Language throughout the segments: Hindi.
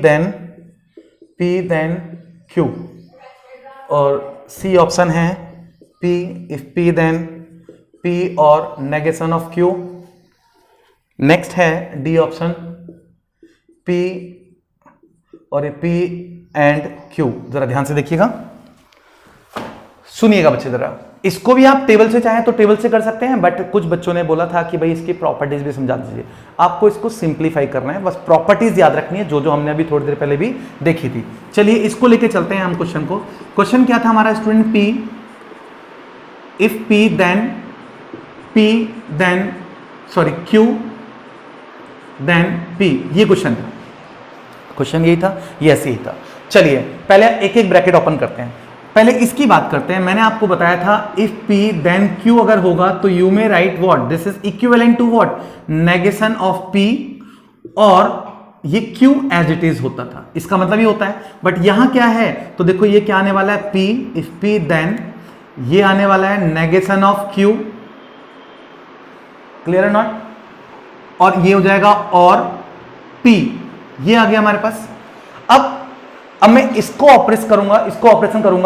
देन P देन Q, और C ऑप्शन है P if P then P और नेगेशन ऑफ Q। नेक्स्ट है D ऑप्शन P और ये P एंड Q। जरा ध्यान से देखिएगा, सुनिएगा बच्चे जरा। इसको भी आप टेबल से चाहें तो टेबल से कर सकते हैं, बट कुछ बच्चों ने बोला था कि भाई इसकी प्रॉपर्टीज भी समझा दीजिए। आपको इसको सिंप्लीफाई करना है, बस प्रॉपर्टीज याद रखनी है जो जो हमने अभी थोड़ी देर पहले भी देखी थी। चलिए इसको लेके चलते हैं हम क्वेश्चन को। क्वेश्चन क्या था हमारा student? P if P then Q then P, ये क्वेश्चन था। क्वेश्चन यही था, यस यही था। चलिए पहले एक एक ब्रैकेट ओपन करते हैं, पहले इसकी बात करते हैं। मैंने आपको बताया था इफ P देन Q अगर होगा तो you may write what, this is equivalent to what, negation of P, और ये Q एज इट इज होता था, इसका मतलब ये होता है। बट यहां क्या है तो देखो ये क्या आने वाला है, P इफ P देन ये आने वाला है नेगेशन ऑफ Q, क्लियर है नॉट, और ये हो जाएगा और P, ये आ गया हमारे पास। अब मैं इसको ऑपरेशन करूंगा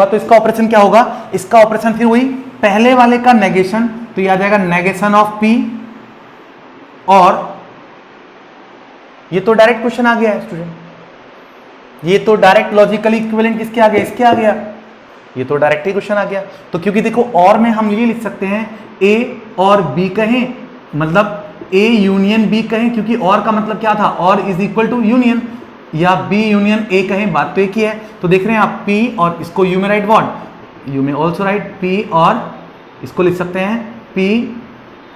तो इसका ऑपरेशन क्या होगा, इसका ऑपरेशन फिर वही पहले वाले का नेगेशन, तो ये आ जाएगा नेगेशन ऑफ P, और ये तो डायरेक्ट क्वेश्चन आ गया है स्टूडेंट, ये तो डायरेक्ट लॉजिकली इक्विवेलेंट किसके आ गया, इसके आ गया, ये तो डायरेक्ट ही क्वेश्चन आ गया। तो क्योंकि देखो और में हम ये लिख सकते हैं A और B कहें, मतलब A यूनियन B कहें, क्योंकि और का मतलब क्या था, और इज इक्वल टू यूनियन, या B यूनियन A कहें, बात तो एक ही है। तो देख रहे हैं आप P और इसको U में राइट व्हाट, U में ऑल्सो राइट P, और इसको लिख सकते हैं P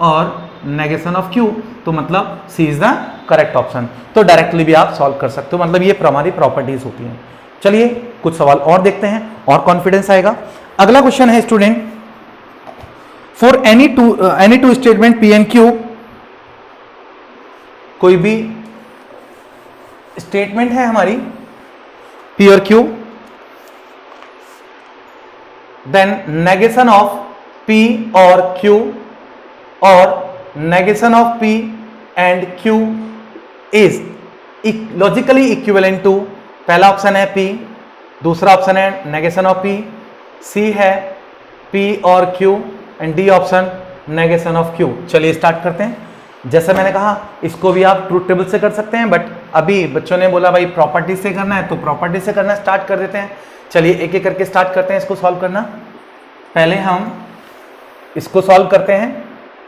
और नेगेशन ऑफ Q, तो मतलब C is the correct option. तो डायरेक्टली भी आप सॉल्व कर सकते हो, मतलब ये हमारी प्रॉपर्टीज होती हैं। चलिए कुछ सवाल और देखते हैं और कॉन्फिडेंस आएगा। अगला क्वेश्चन है student, for any two statement P and Q, कोई भी स्टेटमेंट है हमारी P और Q, then negation of P और Q और negation of P and Q is logically equivalent to, पहला ऑप्शन है P, दूसरा ऑप्शन है नेगेशन ऑफ P, C है P और Q, and D option negation of Q। चलिए स्टार्ट करते हैं। जैसे मैंने कहा इसको भी आप ट्रूथ टेबल से कर सकते हैं, बट अभी बच्चों ने बोला भाई प्रॉपर्टी से करना है तो प्रॉपर्टी से करना स्टार्ट कर देते हैं। चलिए एक एक करके स्टार्ट करते हैं इसको सॉल्व करना। पहले हम इसको सॉल्व करते हैं।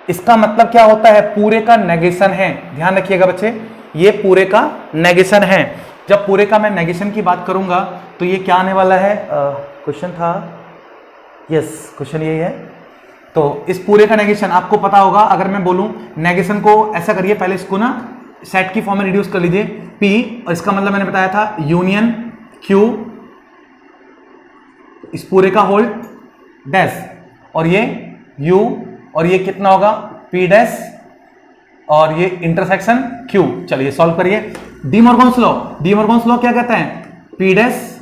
इसका मतलब क्या होता है, पूरे का नेगेशन है, ध्यान रखिएगा बच्चे, ये पूरे का नेगेशन है। जब पूरे का मैं नेगेशन की बात करूंगा तो ये क्या आने वाला है, क्वेश्चन था, यस क्वेश्चन यही है। तो इस पूरे का नेगेशन आपको पता होगा, अगर मैं बोलूं नेगेशन को ऐसा करिए, पहले इसको ना सेट की फॉर्म में रिड्यूस कर लीजिए, P, और इसका मतलब मैंने बताया था यूनियन Q, इस पूरे का होल डैश, और ये U, और ये कितना होगा P डैश, और ये इंटरसेक्शन Q। चलिए सॉल्व करिए। डी मॉर्गन्स लॉ क्या कहता है, P dash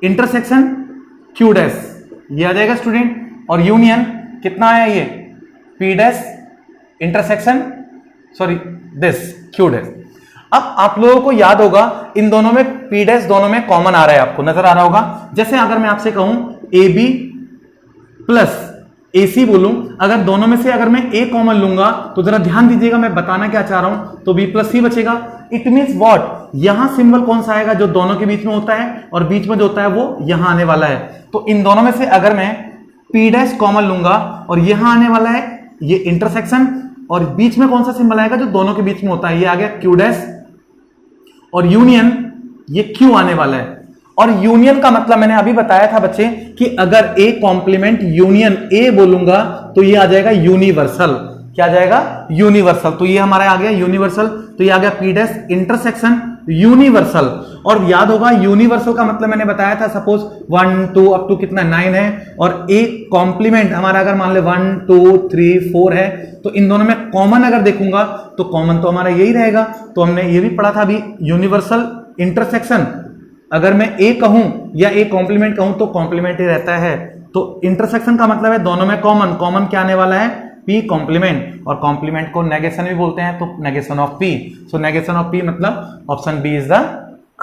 intersection Q dash, ये आ जाएगा स्टूडेंट, और यूनियन कितना आया ये P dash intersection this Q dash. अब आप लोगों को याद होगा इन दोनों में P डैश दोनों में कॉमन आ रहा है, आपको नजर आ रहा होगा। जैसे अगर मैं आपसे कहूं AB प्लस AC बोलूं, अगर दोनों में से अगर मैं A कॉमन लूंगा तो जरा ध्यान दीजिएगा मैं बताना क्या चाह रहा हूं, तो B प्लस C बचेगा। इट मीन्स व्हाट, यहां सिंबल कौन सा आएगा जो दोनों के बीच में होता है, और बीच में जो होता है वो यहां आने वाला है। तो इन दोनों में से अगर मैं P डैश कॉमन लूंगा और यहां आने वाला है ये इंटरसेक्शन, और बीच में कौन सा सिंबल आएगा जो दोनों के बीच में होता है, ये आ गया Q डैश, और यूनियन ये Q आने वाला है। और यूनियन का मतलब मैंने अभी बताया था बच्चे कि अगर A कॉम्प्लीमेंट यूनियन A बोलूंगा तो ये आ जाएगा यूनिवर्सल, क्या आ जाएगा यूनिवर्सल। तो ये हमारा आ गया यूनिवर्सल, तो ये आ गया P डैश इंटरसेक्शन यूनिवर्सल। और याद होगा यूनिवर्सल का मतलब मैंने बताया था, सपोज 1 2 अप टू कितना 9 है, और A कॉम्प्लीमेंट हमारा अगर मान ले 1 2 3 4 है, तो इन दोनों में कॉमन अगर देखूंगा तो कॉमन तो हमारा यही रहेगा। तो हमने ये भी पढ़ा था अभी, यूनिवर्सल इंटरसेक्शन अगर मैं A कहूं या A कॉम्प्लीमेंट कहूं तो कॉम्प्लीमेंट ही रहता है। तो इंटरसेक्शन का मतलब है दोनों में कॉमन, कॉमन क्या आने वाला है P कॉम्प्लीमेंट, और कॉम्प्लीमेंट को नेगेशन भी बोलते हैं, तो negation of P। So negation of P मतलब option B is the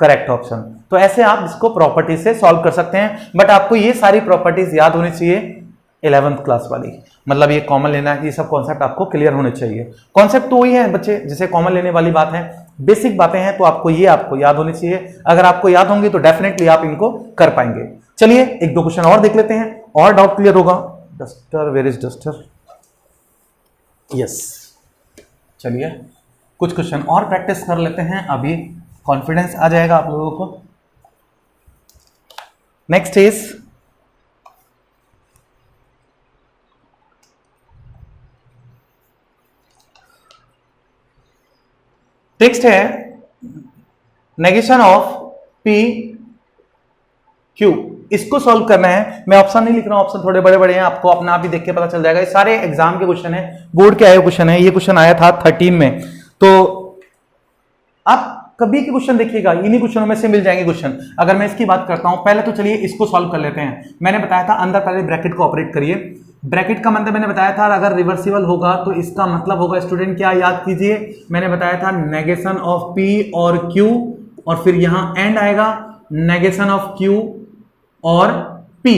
correct option. तो ऐसे आप इसको प्रॉपर्टी से सॉल्व कर सकते हैं, बट आपको ये सारी प्रॉपर्टीज याद होनी चाहिए 11th क्लास वाली, मतलब ये कॉमन लेना है, ये सब कॉन्सेप्ट आपको क्लियर होने चाहिए। कॉन्सेप्ट तो वही है बच्चे, जैसे कॉमन लेने वाली बात है, बेसिक बातें हैं, तो आपको याद होनी चाहिए। अगर आपको याद होंगी तो डेफिनेटली आप इनको कर पाएंगे। चलिए एक दो क्वेश्चन और देख लेते हैं, और डाउट क्लियर होगा। Duster, where is duster? Yes, चलिए कुछ क्वेश्चन और प्रैक्टिस कर लेते हैं, अभी कॉन्फिडेंस आ जाएगा आप लोगों को। नेक्स्ट टेक्स्ट है नेगेशन ऑफ पी क्यू, इसको सॉल्व करना है। मैं ऑप्शन नहीं लिख रहा हूं, ऑप्शन थोड़े बड़े बड़े हैं, आपको अपना आप ही देख के पता चल जाएगा। ये सारे एग्जाम के क्वेश्चन है, बोर्ड के आए क्वेश्चन है। ये क्वेश्चन आया था 13 में, तो आप कभी के क्वेश्चन देखिएगा, इन्हीं क्वेश्चनों में से मिल जाएंगे क्वेश्चन। अगर मैं इसकी बात करता हूं, पहले तो चलिए इसको सॉल्व कर लेते हैं। मैंने बताया था अंदर पहले ब्रैकेट को ऑपरेट करिए। ब्रैकेट का मतलब मैंने बताया था अगर रिवर्सिबल होगा तो इसका मतलब होगा स्टूडेंट क्या, याद कीजिए, मैंने बताया था नेगेशन ऑफ पी और क्यू, और फिर यहां एंड आएगा नेगेशन ऑफ क्यू और पी,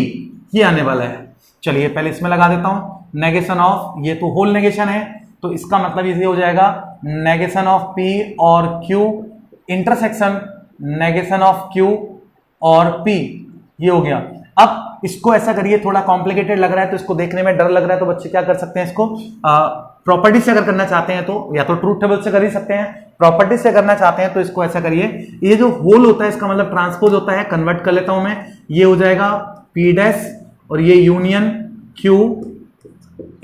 ये आने वाला है। चलिए पहले इसमें लगा देता हूं नेगेशन ऑफ, ये तो होल नेगेशन है, तो इसका मतलब ये हो जाएगा नेगेशन ऑफ पी और Q intersection negation of Q और पी, ये हो गया। अब इसको ऐसा करिए, थोड़ा कॉम्प्लिकेटेड लग रहा है तो इसको देखने में डर लग रहा है, तो बच्चे क्या कर सकते हैं, इसको प्रॉपर्टी से अगर करना चाहते हैं तो या तो ट्रूथ टेबल से कर ही सकते हैं, प्रॉपर्टी से करना चाहते हैं तो इसको ऐसा करिए, ये जो होल होता है इसका मतलब ट्रांसपोज होता है, कन्वर्ट कर लेता हूं मैं, ये हो जाएगा पी डैश और ये यूनियन क्यू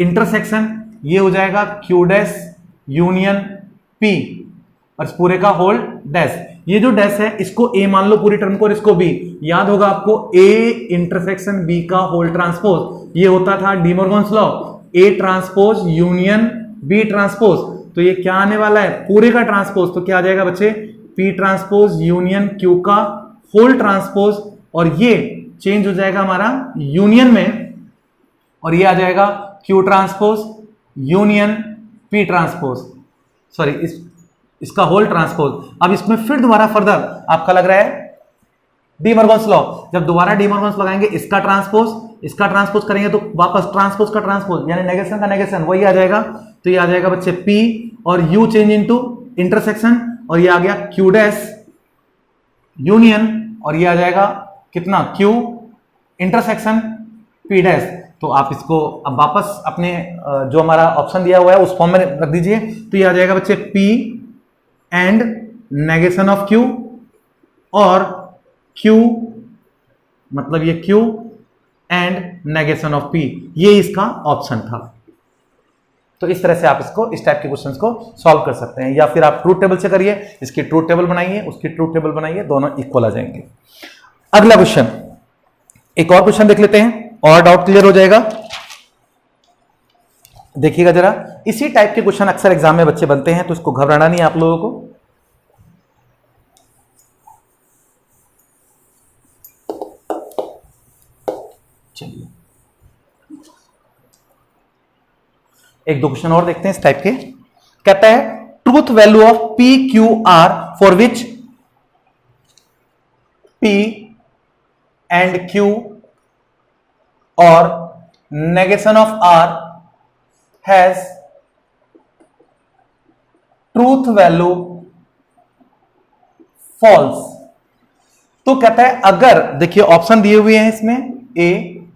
इंटरसेक्शन, ये हो जाएगा क्यू डैश यूनियन पी और इस पूरे का होल डैश। ये जो डैश है इसको ए मान लो पूरी टर्म को, और इसको बी, याद होगा आपको ए इंटरसेक्शन बी का होल ट्रांसपोज, ये होता था De Morgan's law, A transpose union B transpose, तो ये क्या आने वाला है पूरे का ट्रांसपोज, तो क्या आ जाएगा बच्चे पी ट्रांसपोज यूनियन क्यू का होल ट्रांसपोज, और ये चेंज हो जाएगा हमारा यूनियन में, और ये आ जाएगा Q transpose union P transpose, sorry इसका होल ट्रांसपोज। अब इसमें फिर दोबारा फर्दर आपका लग रहा है डी मॉर्गन्स लॉ, जब दोबारा डी मॉर्गन्स लगाएंगे इसका ट्रांसपोज करेंगे तो वापस ट्रांसपोज का ट्रांसपोज यानी नेगेशन का नेगेशन वही आ जाएगा, तो ये आ जाएगा बच्चे पी और यू चेंज इनटू इंटरसेक्शन, और ये आ गया क्यू डैश यूनियन, और ये आ जाएगा कितना क्यू इंटरसेक्शन पी डैश। तो आप इसको अब वापस अपने जो हमारा ऑप्शन दिया हुआ है उस फॉर्म में रख दीजिए, तो ये आ जाएगा बच्चे P and negation of Q और क्यू मतलब ये Q and negation of P, ये इसका ऑप्शन था। तो इस तरह से आप इसको इस टाइप के क्वेश्चंस को सॉल्व कर सकते हैं, या फिर आप ट्रूथ टेबल से करिए, इसकी ट्रूथ टेबल बनाइए, उसकी ट्रूथ टेबल बनाइए, दोनों इक्वल आ जाएंगे। अगला क्वेश्चन, एक और क्वेश्चन देख लेते हैं और डाउट क्लियर हो जाएगा। देखिएगा जरा, इसी टाइप के क्वेश्चन अक्सर एग्जाम में बच्चे बनते हैं, तो इसको घबराना नहीं है आप लोगों को। चलिए एक दो क्वेश्चन और देखते हैं इस टाइप के। कहता है truth value of P Q R for which P and Q और negation of R has truth value false. तो कहता है अगर, देखिए ऑप्शन दिए हुए हैं इसमें, A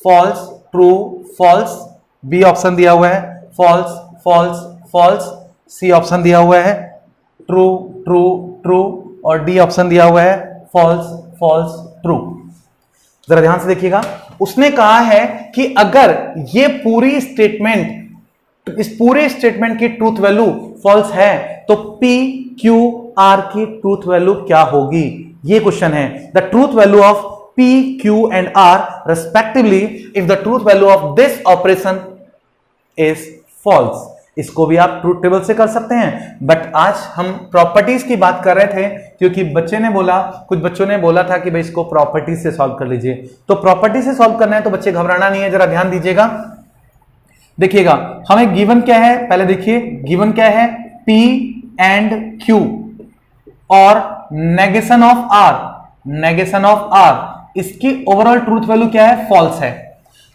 false true false, B option दिया हुआ है false false false, C option दिया हुआ है ट्रू ट्रू ट्रू, और डी ऑप्शन दिया हुआ है फॉल्स फॉल्स ट्रू। जरा ध्यान से देखिएगा, उसने कहा है कि अगर ये पूरी स्टेटमेंट, इस पूरे स्टेटमेंट की ट्रूथ वैल्यू फॉल्स है तो पी क्यू आर की ट्रूथ वैल्यू क्या होगी, ये क्वेश्चन है। The truth value of P Q and R respectively if the truth value of this operation is false. इसको भी आप ट्रूथ टेबल से कर सकते हैं, बट आज हम प्रॉपर्टीज की बात कर रहे थे, क्योंकि बच्चे ने बोला, कुछ बच्चों ने बोला था कि भाई इसको प्रॉपर्टीज से सॉल्व कर लीजिए, तो प्रॉपर्टी से सॉल्व करना है तो बच्चे घबराना नहीं है, जरा ध्यान दीजिएगा। देखिएगा हमें गिवन क्या है, पहले देखिए गिवन क्या है, P एंड Q और negation of R, negation of R, इसकी ओवरऑल ट्रूथ वैल्यू क्या है? फॉल्स है।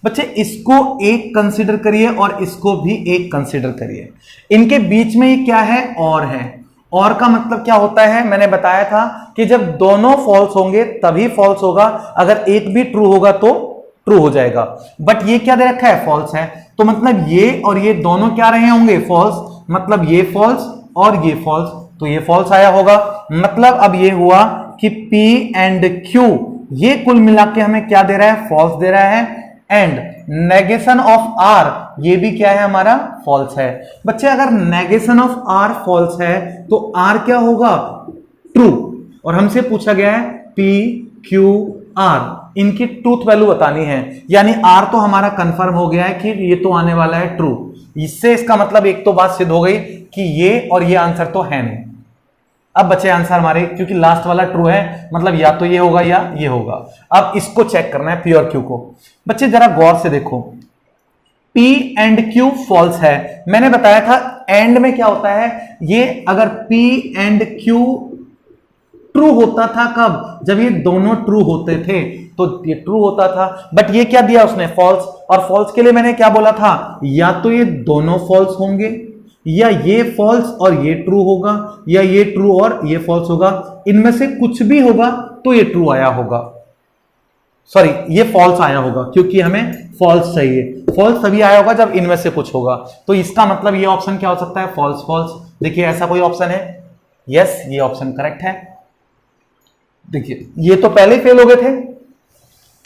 बच्चे इसको एक कंसीडर करिए और इसको भी एक कंसीडर करिए, इनके बीच में ये क्या है? और है। और का मतलब क्या होता है? मैंने बताया था कि जब दोनों फॉल्स होंगे तभी फॉल्स होगा, अगर एक भी ट्रू होगा तो ट्रू हो जाएगा। बट ये क्या दे रखा है? फॉल्स है, तो मतलब ये और ये दोनों क्या रहे होंगे? फॉल्स, मतलब ये फॉल्स और ये फॉल्स, तो ये फॉल्स आया होगा। मतलब अब ये हुआ कि P एंड Q ये कुल मिला के हमें क्या दे रहा है? फॉल्स दे रहा है। एंड नेगेशन ऑफ R ये भी क्या है? हमारा फॉल्स है। बच्चे अगर नेगेशन ऑफ R फॉल्स है तो R क्या होगा? ट्रू। और हमसे पूछा गया है P Q R, इनकी ट्रूथ वैल्यू बतानी है, यानी R तो हमारा कंफर्म हो गया है कि ये तो आने वाला है ट्रू। इससे इसका मतलब एक तो बात सिद्ध हो गई कि ये और ये आंसर तो है नहीं। अब बचे आंसर हमारे, क्योंकि लास्ट वाला ट्रू है, मतलब या तो ये होगा या ये होगा। अब इसको चेक करना है P और Q को। बच्चे जरा गौर से देखो, P एंड Q फॉल्स है। मैंने बताया था एंड में क्या होता है, ये अगर P एंड Q ट्रू होता था कब? जब ये दोनों ट्रू होते थे तो ये ट्रू होता था। बट ये क्या दिया उसने? फॉल्स। और फॉल्स के लिए मैंने क्या बोला था? या तो ये दोनों फॉल्स होंगे, या ये फॉल्स और ये ट्रू होगा, या ये ट्रू और ये फॉल्स होगा। इनमें से कुछ भी होगा तो ये ट्रू आया होगा, सॉरी ये फॉल्स आया होगा, क्योंकि हमें फॉल्स चाहिए। फॉल्स तभी आया होगा जब इनमें से कुछ होगा। तो इसका मतलब ये ऑप्शन क्या हो सकता है? False false. देखिए ऐसा कोई ऑप्शन है? यस, ये ऑप्शन करेक्ट है। देखिए ये तो पहले फेल हो गए थे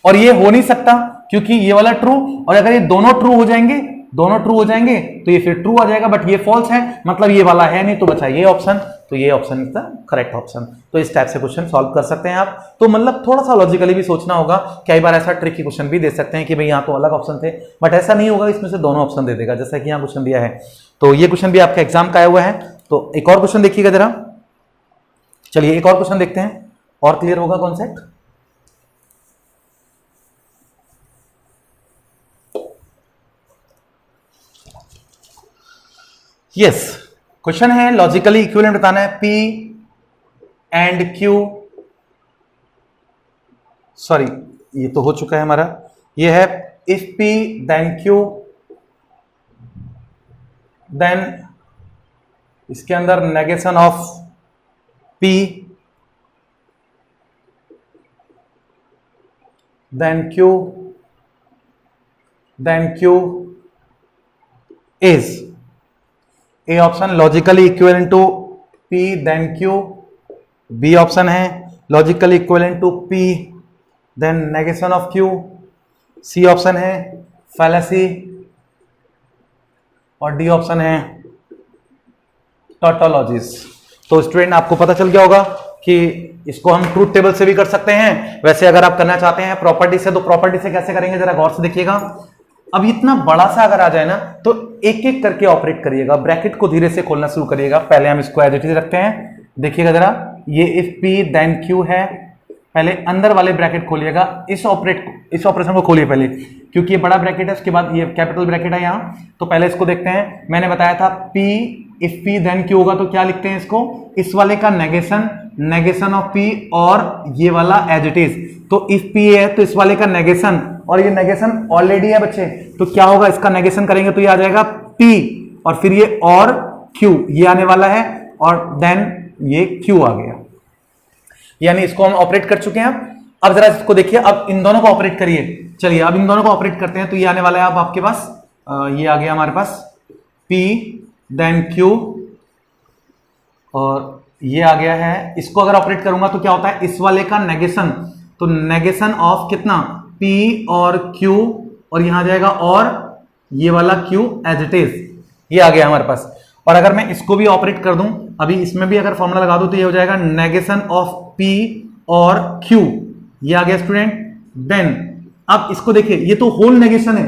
और ये हो नहीं सकता क्योंकि ये वाला ट्रू, और अगर ये दोनों ट्रू हो जाएंगे, दोनों ट्रू हो जाएंगे तो ये फिर ट्रू आ जाएगा। बट ये फॉल्स है, मतलब ये वाला है नहीं, तो बचा ये ऑप्शन। तो ये option is the correct option. तो इस टाइप से क्वेश्चन सॉल्व कर सकते हैं आप। तो मतलब थोड़ा सा लॉजिकली भी सोचना होगा। कई बार ऐसा ट्रिकी क्वेश्चन भी दे सकते हैं कि भाई यहाँ तो अलग ऑप्शन थे, बट ऐसा नहीं होगा, इसमें से दोनों ऑप्शन दे देगा, जैसा कि यहाँ क्वेश्चन दिया है। तो ये क्वेश्चन भी आपका एग्जाम का आया हुआ है। तो एक और क्वेश्चन देखिएगा जरा। चलिए एक और क्वेश्चन देखते हैं और क्लियर होगा कॉन्सेप्ट। यस, क्वेश्चन है लॉजिकली इक्विवेलेंट बताना है P एंड Q, सॉरी ये तो हो चुका है हमारा। ये है if P then Q, then इसके अंदर negation of P then Q is A option logically equivalent to P then Q, B option है logically equivalent to P then negation of Q, C option है फैलेसी, और D ऑप्शन है टॉटोलॉजीज। तो स्टूडेंट आपको पता चल गया होगा कि इसको हम ट्रूथ टेबल से भी कर सकते हैं। वैसे अगर आप करना चाहते हैं प्रॉपर्टी से, तो प्रॉपर्टी से कैसे करेंगे जरा गौर से देखिएगा। अब इतना बड़ा सा अगर आ जाए ना तो एक एक करके ऑपरेट करिएगा, ब्रैकेट को धीरे से खोलना शुरू करिएगा। पहले हम इसको एज इट इज रखते हैं, देखिएगा जरा। ये इफ P देन Q है, पहले अंदर वाले ब्रैकेट खोलिएगा, इस ऑपरेशन को खोलिए पहले, क्योंकि ये बड़ा ब्रैकेट है, उसके बाद ये कैपिटल ब्रैकेट है यहाँ। तो पहले इसको देखते हैं। मैंने बताया था P if P then Q होगा तो क्या लिखते हैं इसको? इस वाले का नेगेशन ऑफ P और ये वाला एज इट इज। तो इफ P है तो इस वाले का नेगेशन, और ये नेगेशन ऑलरेडी है बच्चे, तो क्या होगा? इसका नेगेशन करेंगे तो ये आ जाएगा P, और फिर ये और Q ये आने वाला है, और देन ये Q आ गया। यानी इसको हम ऑपरेट कर चुके हैं। अब जरा इसको देखिए, अब इन दोनों को ऑपरेट करिए। चलिए अब इन दोनों को ऑपरेट करते हैं। तो ये आने वाला है अब आपके पास, ये आ गया हमारे पास P देन Q, और ये आ गया है। इसको अगर ऑपरेट करूंगा तो क्या होता है? इस वाले का नेगेशन, तो नेगेशन ऑफ कितना? P और Q, और यहां आ जाएगा और ये वाला Q एज इट इज, ये आ गया हमारे पास। और अगर मैं इसको भी ऑपरेट कर दूं, अभी इसमें भी अगर फॉर्मूला लगा दूं तो ये हो जाएगा नेगेशन ऑफ P और Q, ये आ गया स्टूडेंट। देन अब इसको देखिए, ये तो होल नेगेशन है,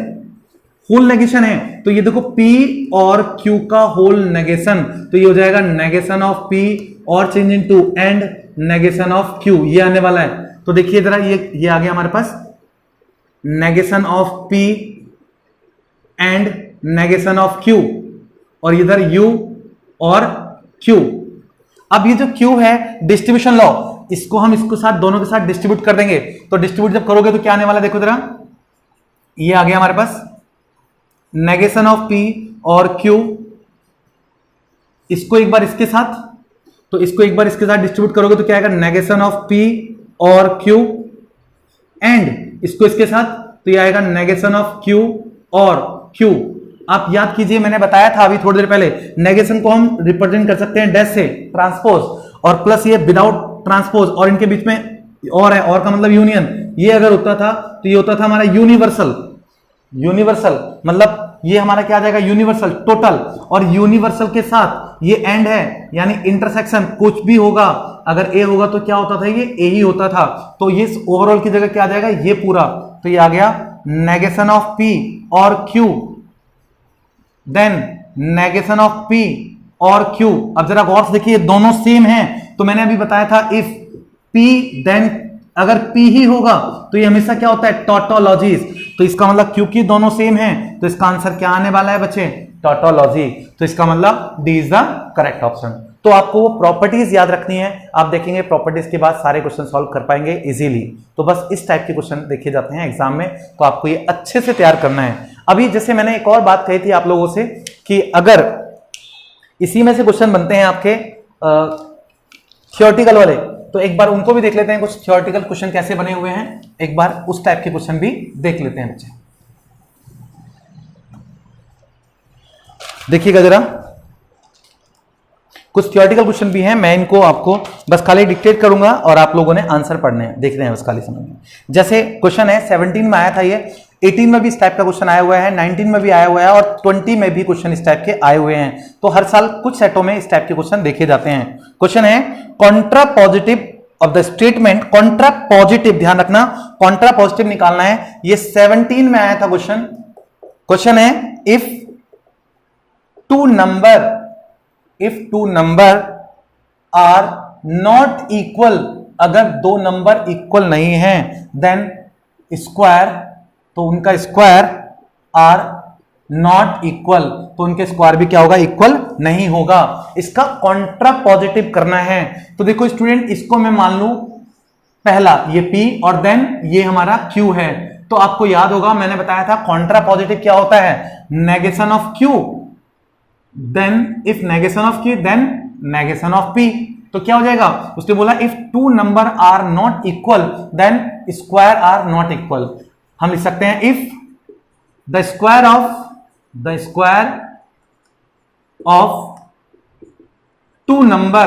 होल नेगेशन है, तो ये देखो P और Q का होल नेगेशन, तो ये हो जाएगा नेगेशन ऑफ P और change into and negation of Q, ये आने वाला है। तो देखिए जरा, ये आ गया हमारे पास negation of P and negation of Q, और इधर U और Q। अब ये जो Q है डिस्ट्रीब्यूशन लॉ, इसको हम इसको साथ दोनों के साथ डिस्ट्रीब्यूट कर देंगे। तो डिस्ट्रीब्यूट जब करोगे तो क्या आने वाला है, देखो जरा, ये आ गया हमारे पास नेगेशन ऑफ P और Q, इसको एक बार इसके साथ, तो इसको एक बार इसके साथ डिस्ट्रीब्यूट करोगे तो क्या आएगा, नेगेशन ऑफ P और Q, एंड इसको इसके साथ तो ये आएगा नेगेशन ऑफ Q और Q। आप याद कीजिए, मैंने बताया था अभी थोड़ी देर पहले, नेगेशन को हम रिप्रेजेंट कर सकते हैं डैश से, ट्रांसपोज, और प्लस ये विदाउट ट्रांसपोज, और इनके बीच में और है, और का मतलब यूनियन। ये अगर होता था तो ये होता था हमारा यूनिवर्सल, यूनिवर्सल मतलब ये हमारा क्या आ जाएगा, यूनिवर्सल टोटल, और यूनिवर्सल के साथ ये एंड है, यानी इंटरसेक्शन कुछ भी होगा, अगर ए होगा तो क्या होता था, ये ए ही होता था, तो ये ओवरऑल की जगह क्या आ जाएगा, ये पूरा, तो ये आ गया नेगेशन ऑफ P और Q, then negation of P और Q। अब जरा गौर से देखिए, दोनों सेम हैं, तो मैंने अभी बताया था इफ P देन अगर P ही होगा तो ये हमेशा क्या होता है, टॉटोलॉजीज, तो इसका मतलब क्योंकि दोनों सेम हैं तो इसका आंसर क्या आने वाला है बच्चे, टॉटोलॉजी, तो इसका मतलब D is the correct option. तो आपको वो प्रॉपर्टीज याद रखनी है, आप देखेंगे प्रॉपर्टीज के बाद सारे क्वेश्चन सॉल्व कर पाएंगे इजीली। तो बस इस टाइप के क्वेश्चन देखे जाते हैं एग्जाम में, तो आपको ये अच्छे से तैयार करना है। अभी जैसे मैंने एक और बात कही थी आप लोगों से कि अगर इसी में से क्वेश्चन बनते हैं आपके थियोरेटिकल वाले, तो एक बार उनको भी देख लेते हैं, कुछ थियोरेटिकल क्वेश्चन कैसे बने हुए हैं, एक बार उस टाइप के क्वेश्चन भी देख लेते हैं बच्चे। देखिएगा जरा, कुछ थियोरेटिकल क्वेश्चन भी हैं, मैं इनको आपको बस खाली डिक्टेट करूंगा और आप लोगों ने आंसर पढ़ने हैं, देख रहे हैं बस खाली समझ में। जैसे क्वेश्चन है 17 में आया था ये, 18 में भी इस टाइप का क्वेश्चन आया हुआ है, 19 में भी आया हुआ है, और 20 में भी क्वेश्चन इस टाइप के आए हुए हैं। तो हर साल कुछ सेटों में इस टाइप के क्वेश्चन देखे जाते हैं। क्वेश्चन है contrapositive of the statement, Contra positive, ध्यान रखना कॉन्ट्रा पॉजिटिव निकालना है, ये 17 में आया था क्वेश्चन। क्वेश्चन है if two number are not equal, अगर दो नंबर इक्वल नहीं है, देन स्क्वायर, तो उनका स्क्वायर आर नॉट इक्वल, तो उनके स्क्वायर भी क्या होगा, इक्वल नहीं होगा। इसका कॉन्ट्रा पॉजिटिव करना है। तो देखो स्टूडेंट, इसको मैं मान लू पहला ये P और देन ये हमारा Q है, तो आपको याद होगा मैंने बताया था कॉन्ट्रा पॉजिटिव क्या होता है, negation of Q, then if negation of Q then negation of P, तो क्या हो जाएगा, उसने बोला if two number are not equal then square are not equal. हम लिख सकते हैं if the square of two number,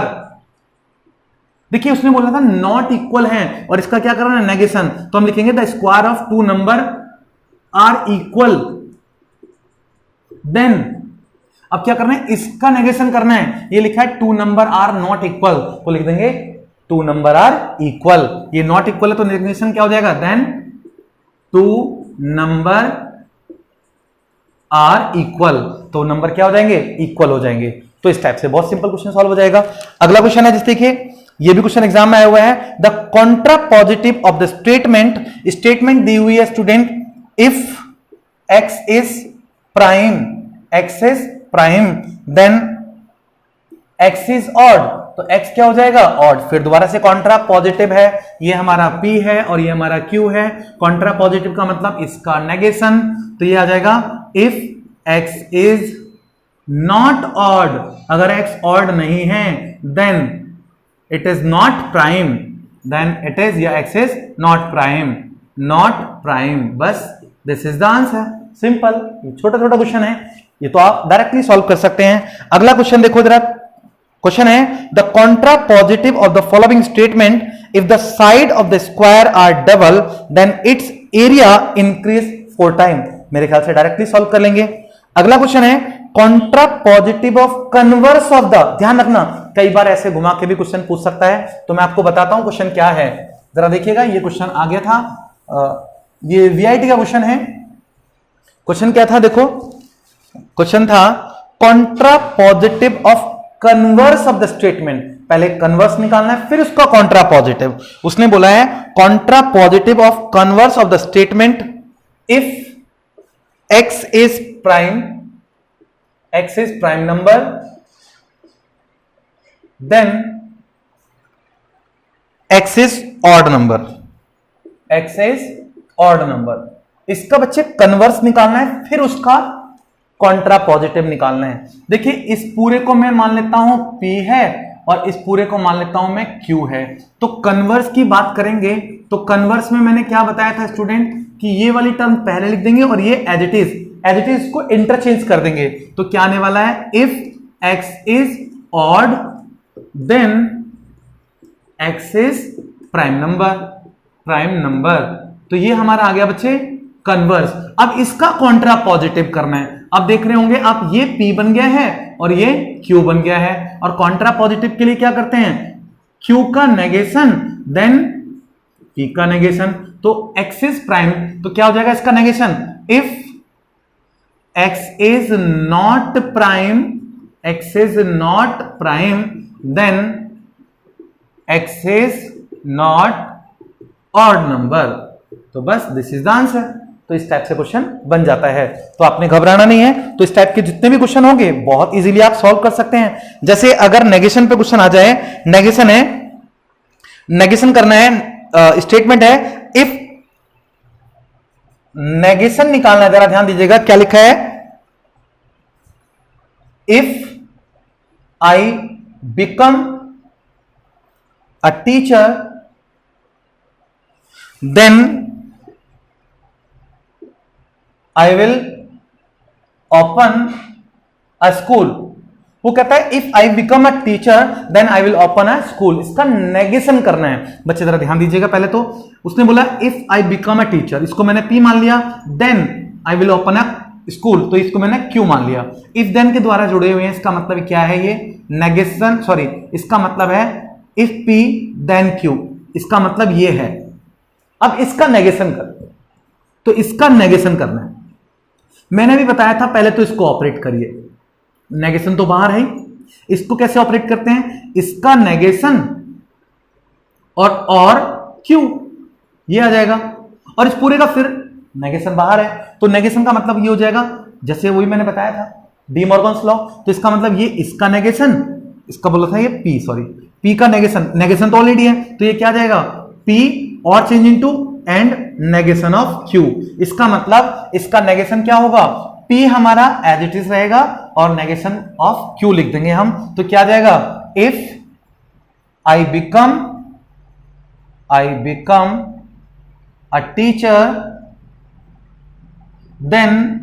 देखिए उसने बोला था नॉट इक्वल है और इसका क्या करना है, नेगेशन, तो हम लिखेंगे the square of two number are equal, then अब क्या करना है, इसका नेगेशन करना है, ये लिखा है two number are not equal, तो लिख देंगे टू नंबर आर इक्वल, ये नॉट इक्वल है तो नेगेशन क्या हो जाएगा, then two number are equal, तो नंबर क्या हो जाएंगे, इक्वल हो जाएंगे। तो इस टाइप से बहुत सिंपल क्वेश्चन सॉल्व हो जाएगा। अगला क्वेश्चन है, जैसे देखिए ये भी क्वेश्चन एग्जाम में आया हुआ है, the contrapositive of the statement दी हुई है student, if x is prime then X is odd, तो x क्या हो जाएगा, ऑड। फिर दोबारा से कॉन्ट्रा पॉजिटिव है, ये हमारा P है और ये हमारा Q है, कॉन्ट्रा पॉजिटिव का मतलब इसका नेगेशन, तो ये आ जाएगा if x is not odd, अगर x ऑड नहीं है then it is not prime, then it is या x इज नॉट प्राइम, बस this is the answer, simple. छोटा छोटा क्वेश्चन है, ये तो आप डायरेक्टली सॉल्व कर सकते हैं। अगला क्वेश्चन देखो जरा, क्वेश्चन है the contrapositive of the following statement, if the side of the square are double then its area increase 4 time. मेरे ख्याल से डायरेक्टली सॉल्व कर लेंगे। अगला क्वेश्चन है contrapositive of converse of the, ध्यान रखना कई बार ऐसे घुमा के भी क्वेश्चन पूछ सकता है, तो मैं आपको बताता हूं क्वेश्चन क्या है, जरा देखिएगा। ये क्वेश्चन आ गया था, ये वीआईटी का क्वेश्चन है। क्वेश्चन क्या था, देखो क्वेश्चन था contrapositive of converse of the statement, पहले कन्वर्स निकालना है फिर उसका कॉन्ट्रा पॉजिटिव। उसने बोला है contrapositive of converse of the statement, if x is prime number then x is odd number, x is odd number, इसका बच्चे कन्वर्स निकालना है, फिर उसका कॉन्ट्रा पॉजिटिव निकालना है। देखिए इस पूरे को मैं मान लेता हूं p है और इस पूरे को मान लेता हूं मैं q है। तो कन्वर्स की बात करेंगे तो कन्वर्स में मैंने क्या बताया था स्टूडेंट कि ये वाली टर्म पहले लिख देंगे और ये एज इट इज को इंटरचेंज कर देंगे। तो क्या आने वाला है, if x is odd then x is prime number. तो ये हमारा आ गया बच्चे कन्वर्स। अब इसका कॉन्ट्रा पॉजिटिव करना है। अब देख रहे होंगे आप ये p बन गया है और ये q बन गया है, और कॉन्ट्रा पॉजिटिव के लिए क्या करते हैं, q का नेगेशन देन p का नेगेशन। तो x इज प्राइम, तो क्या हो जाएगा इसका negation, if x is not prime then x is not odd number. तो बस दिस इज द आंसर। तो इस टाइप से क्वेश्चन बन जाता है। तो आपने घबराना नहीं है। तो इस टाइप के जितने भी क्वेश्चन होंगे बहुत इजीली आप सॉल्व कर सकते हैं। जैसे अगर नेगेशन पे क्वेश्चन आ जाए, नेगेशन करना है, स्टेटमेंट है इफ, नेगेशन निकालना है, जरा ध्यान दीजिएगा क्या लिखा है, if I become a teacher then I will open a school. वो कहता है if I become a teacher then I will open a school. इसका नेगेशन करना है। बच्चे जरा ध्यान दीजिएगा, पहले तो उसने बोला if I become a teacher, इसको मैंने P मान लिया, then I will open a school, तो इसको मैंने Q मान लिया। इफ देन के द्वारा जुड़े हुए हैं, इसका मतलब क्या है, ये नेगेशन, सॉरी इसका मतलब है इफ P देन Q, इसका मतलब ये है। अब इसका नेगेशन कर, तो इसका नेगेशन करना है। मैंने भी बताया था पहले तो इसको ऑपरेट करिए, नेगेशन तो बाहर है, इसको कैसे ऑपरेट करते हैं, इसका नेगेशन और क्यू, ये आ जाएगा, और इस पूरे का फिर नेगेशन बाहर है, तो नेगेशन का मतलब ये हो जाएगा, जैसे वही मैंने बताया था डी मॉर्गन्स लॉ। तो इसका मतलब ये इसका नेगेशन, इसका बोला था ये P, सॉरी P का नेगेशन तो ऑलरेडी है, तो ये क्या आ जाएगा P और change into and negation of Q। इसका मतलब इसका नेगेशन क्या होगा, P हमारा एज इट इज रहेगा और नेगेशन ऑफ Q लिख देंगे हम। तो क्या आ जाएगा, if I become a teacher then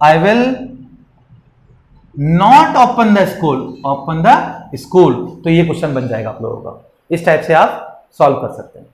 I will not open the school. तो ये क्वेश्चन बन जाएगा आप लोगों का। इस टाइप से आप सॉल्व कर सकते हैं।